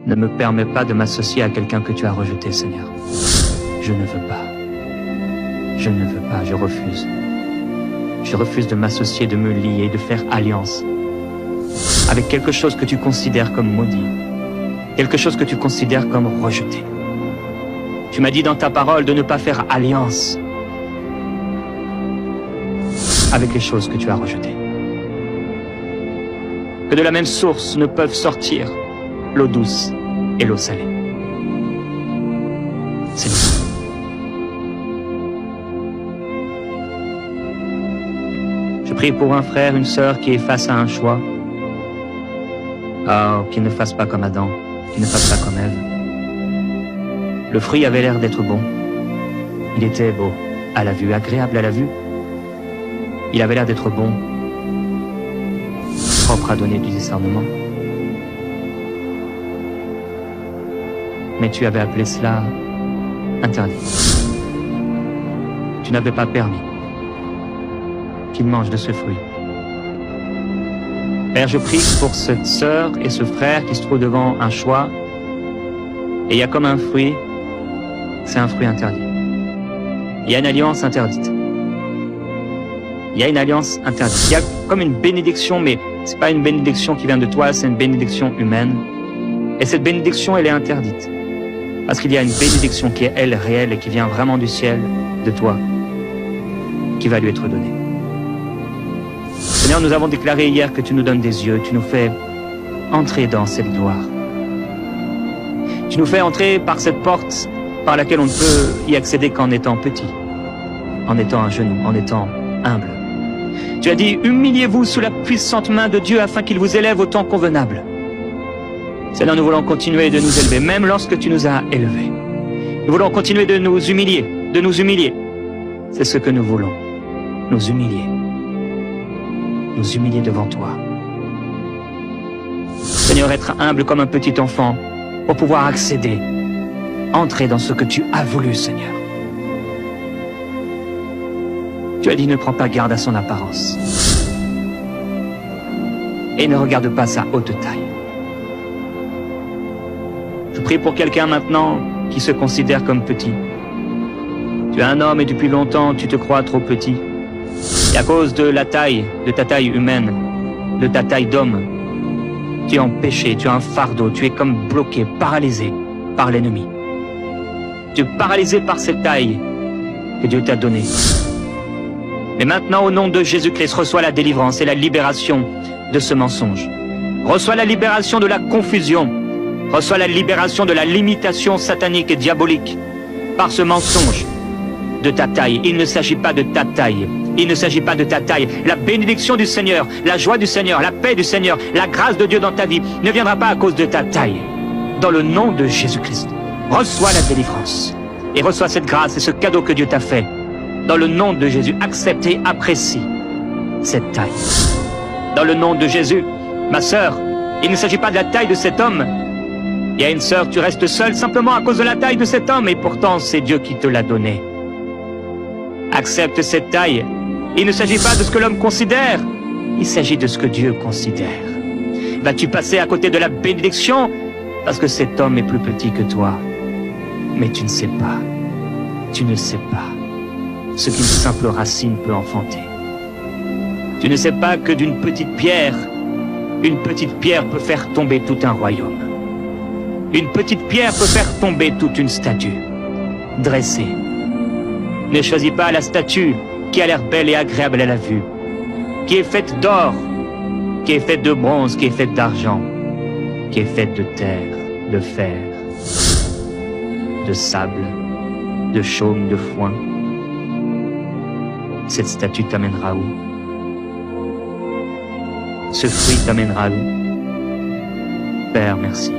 Ne me permets pas de m'associer à quelqu'un que tu as rejeté, Seigneur. Je ne veux pas. Je ne veux pas, je refuse. Je refuse de m'associer, de me lier, de faire alliance avec quelque chose que tu considères comme maudit, quelque chose que tu considères comme rejeté. Tu m'as dit dans ta parole de ne pas faire alliance avec les choses que tu as rejetées. Que de la même source ne peuvent sortir l'eau douce et l'eau salée. Seigneur. Je prie pour un frère, une sœur qui est face à un choix. Oh, qu'il ne fasse pas comme Adam, qu'il ne fasse pas comme Ève. Le fruit avait l'air d'être bon. Il était beau à la vue, agréable à la vue. Il avait l'air d'être bon, propre à donner du discernement. Mais tu avais appelé cela interdit. Tu n'avais pas permis qu'il mange de ce fruit. Père, je prie pour cette sœur et ce frère qui se trouvent devant un choix. Et il y a comme un fruit, c'est un fruit interdit. Il y a une alliance interdite. Il y a une alliance interdite. Il y a comme une bénédiction, mais c'est pas une bénédiction qui vient de toi, c'est une bénédiction humaine. Et cette bénédiction, elle est interdite. Parce qu'il y a une bénédiction qui est, elle, réelle et qui vient vraiment du ciel, de toi, qui va lui être donnée. Seigneur, nous avons déclaré hier que tu nous donnes des yeux, tu nous fais entrer dans cette gloire. Tu nous fais entrer par cette porte par laquelle on ne peut y accéder qu'en étant petit, en étant à genoux, en étant humble. Tu as dit, humiliez-vous sous la puissante main de Dieu afin qu'il vous élève au temps convenable. Seigneur, nous voulons continuer de nous élever, même lorsque tu nous as élevés. Nous voulons continuer de nous humilier, de nous humilier. C'est ce que nous voulons, nous humilier. Nous humilier devant toi. Seigneur, être humble comme un petit enfant pour pouvoir accéder, entrer dans ce que tu as voulu, Seigneur. Tu as dit, ne prends pas garde à son apparence. Et ne regarde pas sa haute taille. Je prie pour quelqu'un maintenant qui se considère comme petit. Tu es un homme et depuis longtemps tu te crois trop petit. Et à cause de la taille, de ta taille humaine, de ta taille d'homme, tu es en péché, tu as un fardeau, tu es comme bloqué, paralysé par l'ennemi. Tu es paralysé par cette taille que Dieu t'a donnée. Mais maintenant, au nom de Jésus-Christ, reçois la délivrance et la libération de ce mensonge. Reçois la libération de la confusion. Reçois la libération de la limitation satanique et diabolique par ce mensonge de ta taille. Il ne s'agit pas de ta taille. Il ne s'agit pas de ta taille. La bénédiction du Seigneur, la joie du Seigneur, la paix du Seigneur, la grâce de Dieu dans ta vie ne viendra pas à cause de ta taille. Dans le nom de Jésus-Christ, reçois la délivrance et reçois cette grâce et ce cadeau que Dieu t'a fait. Dans le nom de Jésus, accepte et apprécie cette taille. Dans le nom de Jésus, ma sœur, il ne s'agit pas de la taille de cet homme. Il y a une sœur, tu restes seule simplement à cause de la taille de cet homme et pourtant c'est Dieu qui te l'a donné. Accepte cette taille. Il ne s'agit pas de ce que l'homme considère, il s'agit de ce que Dieu considère. Vas-tu passer à côté de la bénédiction parce que cet homme est plus petit que toi? Mais tu ne sais pas, tu ne sais pas ce qu'une simple racine peut enfanter. Tu ne sais pas que d'une petite pierre, une petite pierre peut faire tomber tout un royaume. Une petite pierre peut faire tomber toute une statue dressée. Ne choisis pas la statue qui a l'air belle et agréable à la vue, qui est faite d'or, qui est faite de bronze, qui est faite d'argent, qui est faite de terre, de fer, de sable, de chaume, de foin. Cette statue t'amènera où? Ce fruit t'amènera où? Père, merci.